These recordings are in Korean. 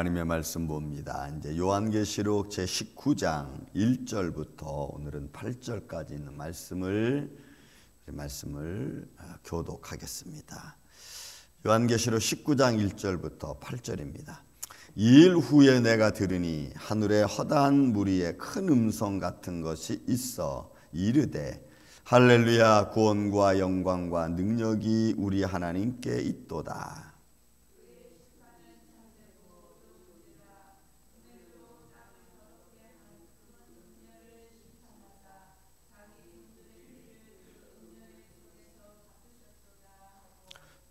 하나님의 말씀 봅니다. 이제 요한계시록 제19장 1절부터 오늘은 8절까지 있는 말씀을 교독하겠습니다. 요한계시록 19장 1절부터 8절입니다. 2일 후에 내가 들으니 하늘에 허다한 무리의 큰 음성 같은 것이 있어 이르되 할렐루야, 구원과 영광과 능력이 우리 하나님께 있도다.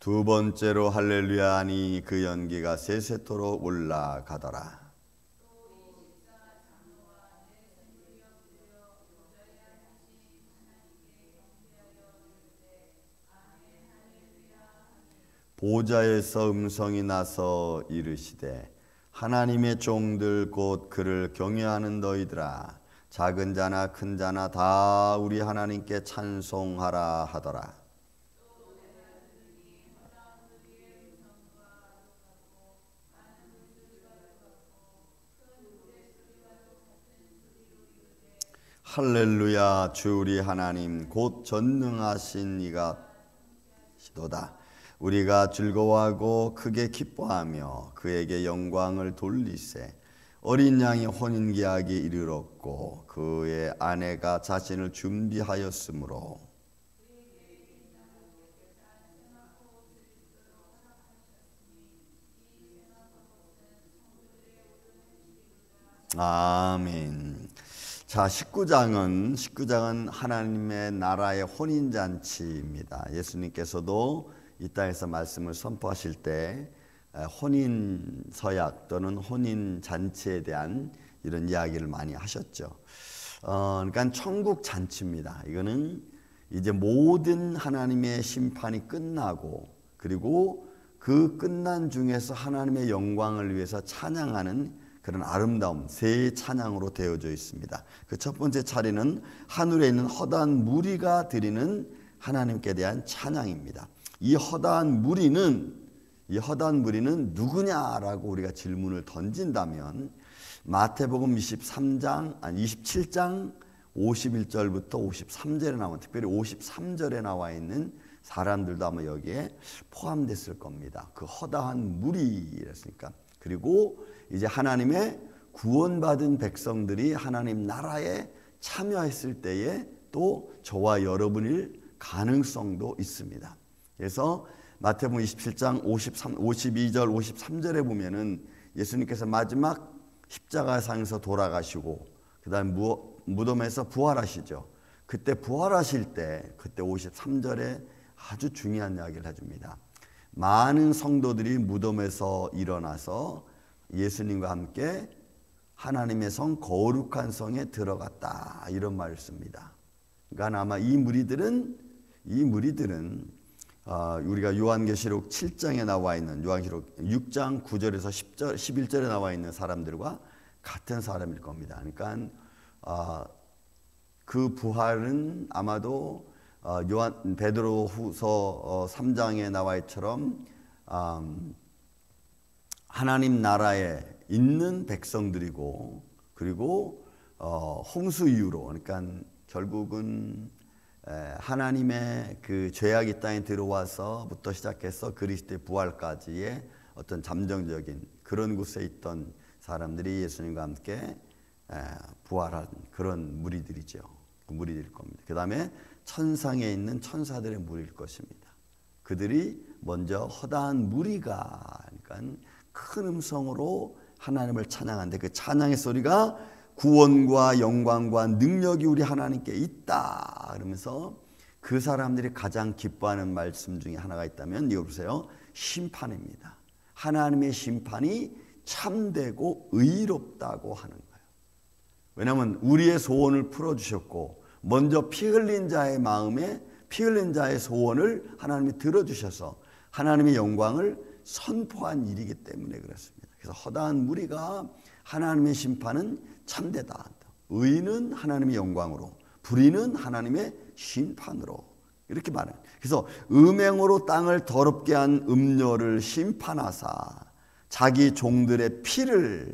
두 번째로 할렐루야 하니 그 연기가 세세토록 올라가더라. 보좌에서 음성이 나서 이르시되 하나님의 종들 곧 그를 경외하는 너희들아, 작은 자나 큰 자나 다 우리 하나님께 찬송하라 하더라. 할렐루야, 주 우리 하나님 곧 전능하신 이가 시도다. 우리가 즐거워하고 크게 기뻐하며 그에게 영광을 돌리세. 어린 양이 혼인계약이 이르렀고 그의 아내가 자신을 준비하였으므로 아멘. 자, 19장은 하나님의 나라의 혼인잔치입니다. 예수님께서도 이 땅에서 말씀을 선포하실 때 혼인서약 또는 혼인잔치에 대한 이런 이야기를 많이 하셨죠. 그러니까 천국 잔치입니다. 이거는 이제 모든 하나님의 심판이 끝나고, 그리고 그 끝난 중에서 하나님의 영광을 위해서 찬양하는 그런 아름다움, 새 찬양으로 되어져 있습니다. 그 첫 번째 차례는 하늘에 있는 허다한 무리가 드리는 하나님께 대한 찬양입니다. 이 허다한 무리는 누구냐라고 우리가 질문을 던진다면 마태복음 27장 51절부터 53절에 나온, 특별히 53절에 나와 있는 사람들도 아마 여기에 포함됐을 겁니다. 그 허다한 무리였으니까. 그리고 이제 하나님의 구원받은 백성들이 하나님 나라에 참여했을 때에 또 저와 여러분일 가능성도 있습니다. 그래서 마태복음 27장 52절 53절에 보면은 예수님께서 마지막 십자가상에서 돌아가시고 그 다음 무덤에서 부활하시죠. 그때 부활하실 때 그때 53절에 아주 중요한 이야기를 해줍니다. 많은 성도들이 무덤에서 일어나서 예수님과 함께 하나님의 성, 거룩한 성에 들어갔다, 이런 말을 씁니다. 그러니까 아마 이 무리들은 우리가 요한계시록 7장에 나와 있는, 요한계시록 6장 9절에서 10절, 11절에 나와 있는 사람들과 같은 사람일 겁니다. 그러니까 그 부활은 아마도 베드로후서 3장에 나와 있처럼 하나님 나라에 있는 백성들이고, 그리고 홍수 이후로, 그러니까 결국은 하나님의 그 죄악이 땅에 들어와서부터 시작해서 그리스도의 부활까지의 어떤 잠정적인 그런 곳에 있던 사람들이 예수님과 함께 부활한 그런 무리들이죠. 그 무리들일 겁니다. 그 다음에 천상에 있는 천사들의 무리일 것입니다. 그들이 먼저 허다한 무리가, 그러니까 큰 음성으로 하나님을 찬양하는데 그 찬양의 소리가 구원과 영광과 능력이 우리 하나님께 있다 그러면서 그 사람들이 가장 기뻐하는 말씀 중에 하나가 있다면 이거 보세요. 심판입니다. 하나님의 심판이 참되고 의롭다고 하는 거예요. 왜냐하면 우리의 소원을 풀어주셨고 먼저 피 흘린 자의 마음에 피 흘린 자의 소원을 하나님이 들어주셔서 하나님의 영광을 선포한 일이기 때문에 그렇습니다. 그래서 허다한 무리가 하나님의 심판은 참되다. 의는 하나님의 영광으로, 불의는 하나님의 심판으로, 이렇게 말해요. 그래서 음행으로 땅을 더럽게 한 음녀를 심판하사 자기 종들의 피를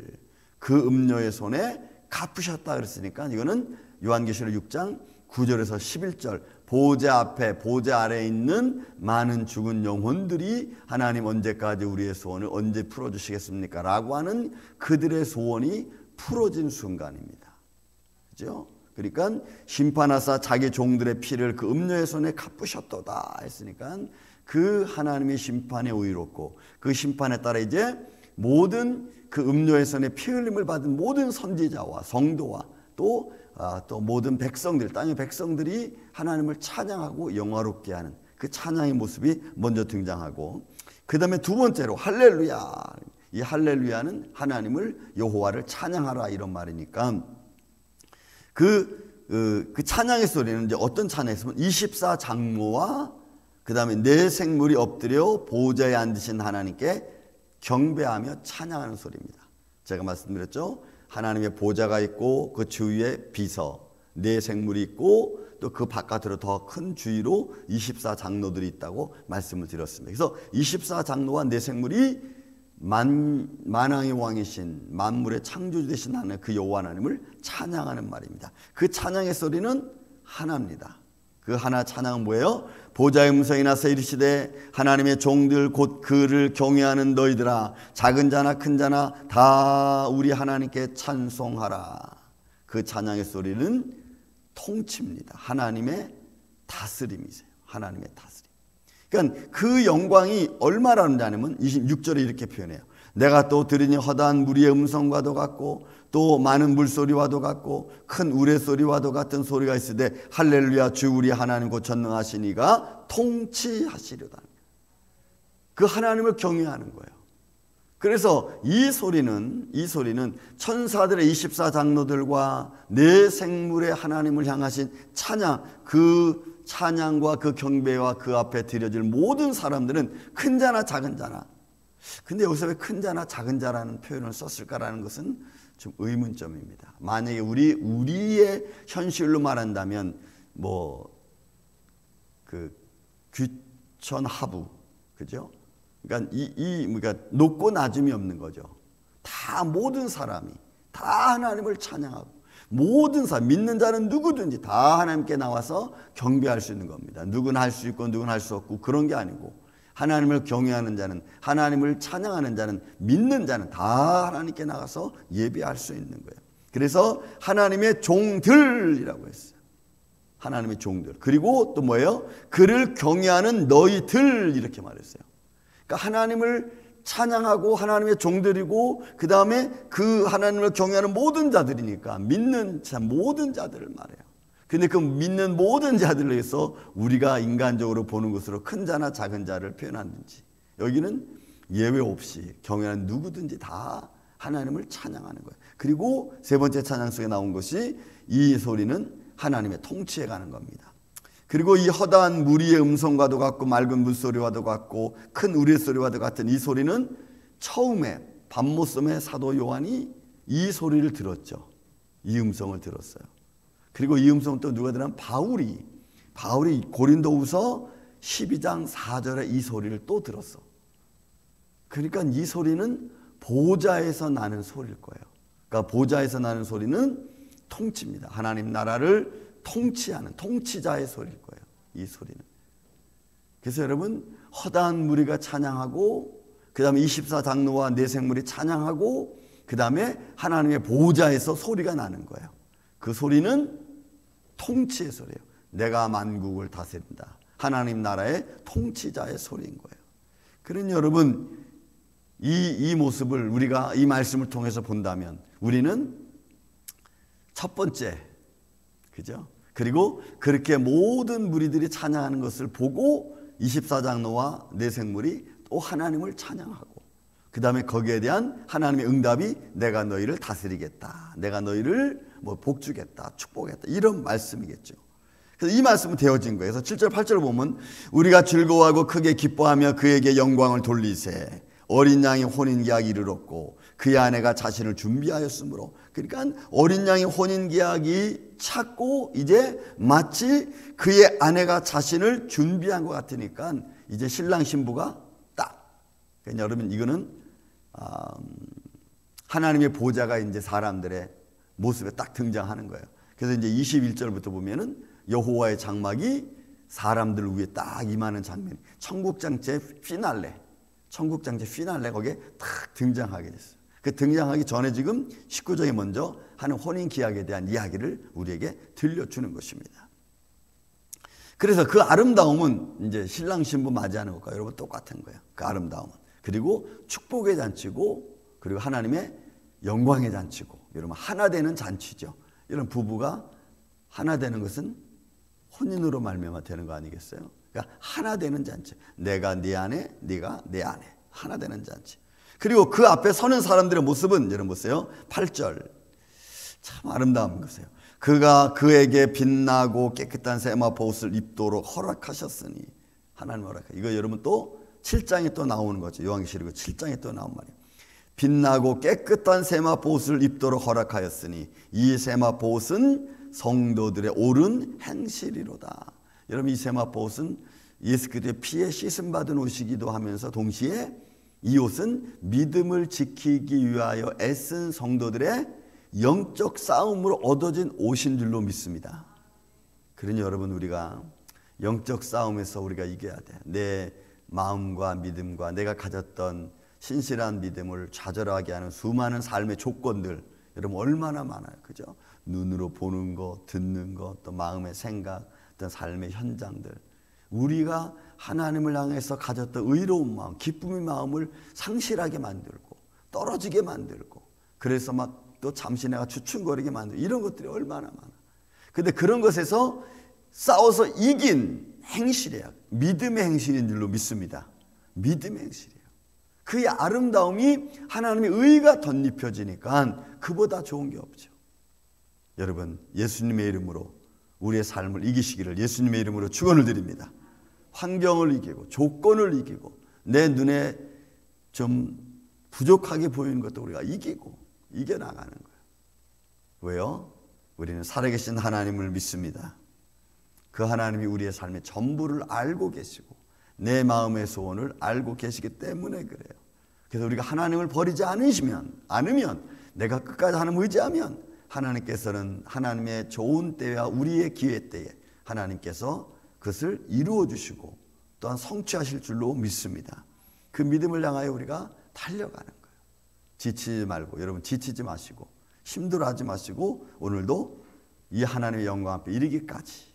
그 음녀의 손에 갚으셨다 그랬으니까 이거는 요한계시록 6장 9절에서 11절 보좌 앞에 보좌 아래에 있는 많은 죽은 영혼들이 하나님 언제까지 우리의 소원을 언제 풀어주시겠습니까? 라고 하는 그들의 소원이 풀어진 순간입니다. 그죠? 그러니까 심판하사 자기 종들의 피를 그 음녀의 손에 갚으셨도다 했으니까 그 하나님의 심판에 의롭고 그 심판에 따라 이제 모든 그 음녀의 손에 피 흘림을 받은 모든 선지자와 성도와 또 모든 백성들, 땅의 백성들이 하나님을 찬양하고 영화롭게 하는 그 찬양의 모습이 먼저 등장하고, 그 다음에 두 번째로 할렐루야. 이 할렐루야는 하나님을 여호와를 찬양하라 이런 말이니까 그 찬양의 소리는 이제 어떤 찬양이었으면 24장로와 그 다음에 네 생물이 엎드려 보좌에 앉으신 하나님께 경배하며 찬양하는 소리입니다. 제가 말씀드렸죠. 하나님의 보좌가 있고 그 주위에 비서 네 생물이 있고 또 그 바깥으로 더 큰 주위로 24장로들이 있다고 말씀을 드렸습니다. 그래서 24장로와 네 생물이 만왕의 왕이신 만물의 창조주 되신 하나님 그 여호와 하나님을 찬양하는 말입니다. 그 찬양의 소리는 하나입니다. 그 하나 찬양은 뭐예요? 보좌의 음성이 나서 이르시되 하나님의 종들 곧 그를 경외하는 너희들아 작은 자나 큰 자나 다 우리 하나님께 찬송하라. 그 찬양의 소리는 통치입니다. 하나님의 다스림이세요. 하나님의 다스림. 그러니까 그 영광이 얼마라는지 아니면 26절에 이렇게 표현해요. 내가 또 들으니 허다한 무리의 음성과도 같고 또 많은 물소리와도 같고 큰 우레소리와도 같은 소리가 있으되 할렐루야 주 우리 하나님 곧 전능하신 이가 통치하시려다. 그 하나님을 경외하는 거예요. 그래서 이 소리는 천사들의 24장로들과 네 생물의 하나님을 향하신 찬양, 그 찬양과 그 경배와 그 앞에 드려질 모든 사람들은 큰 자나 작은 자나. 근데 여기서 왜 큰 자나 작은 자라는 표현을 썼을까라는 것은 좀 의문점입니다. 만약에 우리의 현실로 말한다면 그 귀천하부, 그죠? 그러니까 높고 낮음이 없는 거죠. 다 모든 사람이 다 하나님을 찬양하고 모든 사람 믿는 자는 누구든지 다 하나님께 나와서 경배할 수 있는 겁니다. 누구는 할 수 있고 누구는 할 수 없고 그런 게 아니고 하나님을 경외하는 자는 하나님을 찬양하는 자는 믿는 자는 다 하나님께 나가서 예배할 수 있는 거예요. 그래서 하나님의 종들이라고 했어요. 하나님의 종들. 그리고 또 뭐예요? 그를 경외하는 너희들 이렇게 말했어요. 그러니까 하나님을 찬양하고 하나님의 종들이고 그 다음에 그 하나님을 경외하는 모든 자들이니까 믿는 자 모든 자들을 말해요. 근데 그 믿는 모든 자들을 위해서 우리가 인간적으로 보는 것으로 큰 자나 작은 자를 표현하는지 여기는 예외 없이 경외하는 누구든지 다 하나님을 찬양하는 거예요. 그리고 세 번째 찬양 속에 나온 것이 이 소리는 하나님의 통치에 가는 겁니다. 그리고 이 허다한 무리의 음성과도 같고 맑은 물소리와도 같고 큰 우레소리와도 같은 이 소리는 처음에 밤모섬의 사도 요한이 이 소리를 들었죠. 이 음성을 들었어요. 그리고 이 음성은 또 누가 들으면 바울이 고린도후서 12장 4절에 이 소리를 또 들었어. 그러니까 이 소리는 보좌에서 나는 소리일 거예요. 그러니까 보좌에서 나는 소리는 통치입니다. 하나님 나라를 통치하는 통치자의 소리일 거예요. 이 소리는. 그래서 여러분 허다한 무리가 찬양하고 그 다음에 24장로와 네 생물이 찬양하고 그 다음에 하나님의 보좌에서 소리가 나는 거예요. 그 소리는 통치의 소리예요. 내가 만국을 다스린다. 하나님 나라의 통치자의 소리인 거예요. 그러니 여러분 이 모습을 우리가 이 말씀을 통해서 본다면 우리는 첫 번째, 그죠? 그리고 그렇게 모든 무리들이 찬양하는 것을 보고 24장로와 네 생물이 또 하나님을 찬양하고 그 다음에 거기에 대한 하나님의 응답이 내가 너희를 다스리겠다. 내가 너희를 복주겠다. 축복했다. 이런 말씀이겠죠. 그래서 이 말씀은 되어진 거예요. 그래서 7절 8절을 보면 우리가 즐거워하고 크게 기뻐하며 그에게 영광을 돌리세. 어린 양이 혼인계약이 이르렀고 그의 아내가 자신을 준비하였으므로. 그러니까 어린 양이 혼인계약이 찼고 이제 마치 그의 아내가 자신을 준비한 것 같으니까 이제 신랑 신부가 딱. 그러니까 여러분 이거는 하나님의 보좌가 이제 사람들의 모습에 딱 등장하는 거예요. 그래서 이제 21절부터 보면은 여호와의 장막이 사람들 위에 딱 임하는 장면이 천국장체 피날레, 천국장체 피날레 거기에 딱 등장하게 됐어요. 그 등장하기 전에 지금 19절에 먼저 하는 혼인계약에 대한 이야기를 우리에게 들려주는 것입니다. 그래서 그 아름다움은 이제 신랑 신부 맞이하는 것과 여러분 똑같은 거예요. 그 아름다움은. 그리고 축복의 잔치고, 그리고 하나님의 영광의 잔치고, 여러분 하나 되는 잔치죠. 이런 부부가 하나 되는 것은 혼인으로 말미암아 되는 거 아니겠어요? 그러니까 하나 되는 잔치. 내가 네 안에, 네가 내 안에 하나 되는 잔치. 그리고 그 앞에 서는 사람들의 모습은 여러분 보세요. 8절 참 아름다운 것이에요. 그가 그에게 빛나고 깨끗한 세마포 옷을 입도록 허락하셨으니, 하나님 허락하. 이거 여러분 또 7장에 또 나오는 거죠. 요한계시록 7장에 또 나온 말이에요. 빛나고 깨끗한 세마포 옷을 입도록 허락하였으니 이 세마포 옷은 성도들의 옳은 행실이로다. 여러분 이 세마포 옷은 예수 그리스도의 피에 씻음 받은 옷이기도 하면서 동시에 이 옷은 믿음을 지키기 위하여 애쓴 성도들의 영적 싸움으로 얻어진 옷인 줄로 믿습니다. 그러니 여러분 우리가 영적 싸움에서 우리가 이겨야 돼. 내 마음과 믿음과 내가 가졌던 신실한 믿음을 좌절하게 하는 수많은 삶의 조건들 여러분 얼마나 많아요. 그죠? 눈으로 보는 것, 듣는 것, 또 마음의 생각, 어떤 삶의 현장들. 우리가 하나님을 향해서 가졌던 의로운 마음, 기쁨의 마음을 상실하게 만들고 떨어지게 만들고, 그래서 막 또 잠시 내가 주춤거리게 만들고, 이런 것들이 얼마나 많아. 근데 그런 것에서 싸워서 이긴 행실이야. 믿음의 행실인 줄로 믿습니다. 믿음의 행실이에요. 그의 아름다움이 하나님의 의가 덧입혀지니까 그보다 좋은 게 없죠. 여러분 예수님의 이름으로 우리의 삶을 이기시기를 예수님의 이름으로 축원을 드립니다. 환경을 이기고 조건을 이기고 내 눈에 좀 부족하게 보이는 것도 우리가 이기고 이겨나가는 거예요. 왜요? 우리는 살아계신 하나님을 믿습니다. 그 하나님이 우리의 삶의 전부를 알고 계시고 내 마음의 소원을 알고 계시기 때문에 그래요. 그래서 우리가 하나님을 버리지 않으면 내가 끝까지 하나님을 의지하면 하나님께서는 하나님의 좋은 때와 우리의 기회 때에 하나님께서 그것을 이루어 주시고 또한 성취하실 줄로 믿습니다. 그 믿음을 향하여 우리가 달려가는 거예요. 지치지 말고, 여러분 지치지 마시고 힘들어하지 마시고 오늘도 이 하나님의 영광 앞에 이르기까지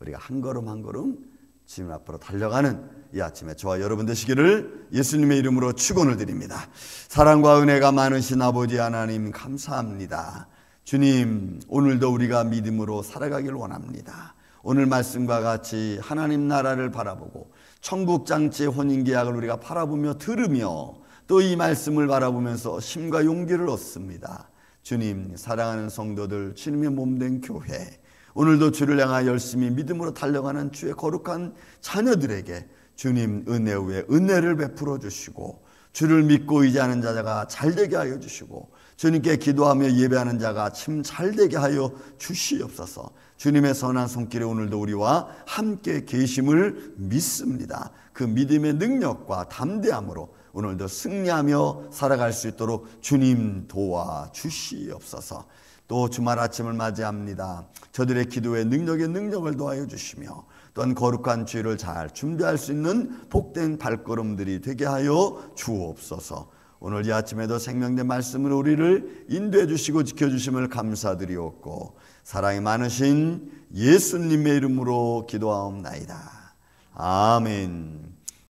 우리가 한 걸음 한 걸음 주님 앞으로 달려가는 이 아침에 저와 여러분 되시기를 예수님의 이름으로 축원을 드립니다. 사랑과 은혜가 많으신 아버지 하나님 감사합니다. 주님 오늘도 우리가 믿음으로 살아가길 원합니다. 오늘 말씀과 같이 하나님 나라를 바라보고 천국장치의 혼인계약을 우리가 바라보며 들으며 또 이 말씀을 바라보면서 힘과 용기를 얻습니다. 주님 사랑하는 성도들 주님의 몸된 교회 오늘도 주를 향하여 열심히 믿음으로 달려가는 주의 거룩한 자녀들에게 주님 은혜 위에 은혜를 베풀어 주시고 주를 믿고 의지하는 자가 잘되게 하여 주시고 주님께 기도하며 예배하는 자가 참 잘되게 하여 주시옵소서. 주님의 선한 손길에 오늘도 우리와 함께 계심을 믿습니다. 그 믿음의 능력과 담대함으로 오늘도 승리하며 살아갈 수 있도록 주님 도와주시옵소서. 또 주말 아침을 맞이합니다. 저들의 기도에 능력을 더하여 주시며 또한 거룩한 주일을 잘 준비할 수 있는 복된 발걸음들이 되게 하여 주옵소서. 오늘 이 아침에도 생명된 말씀으로 우리를 인도해 주시고 지켜주심을 감사드리옵고 사랑이 많으신 예수님의 이름으로 기도하옵나이다. 아멘.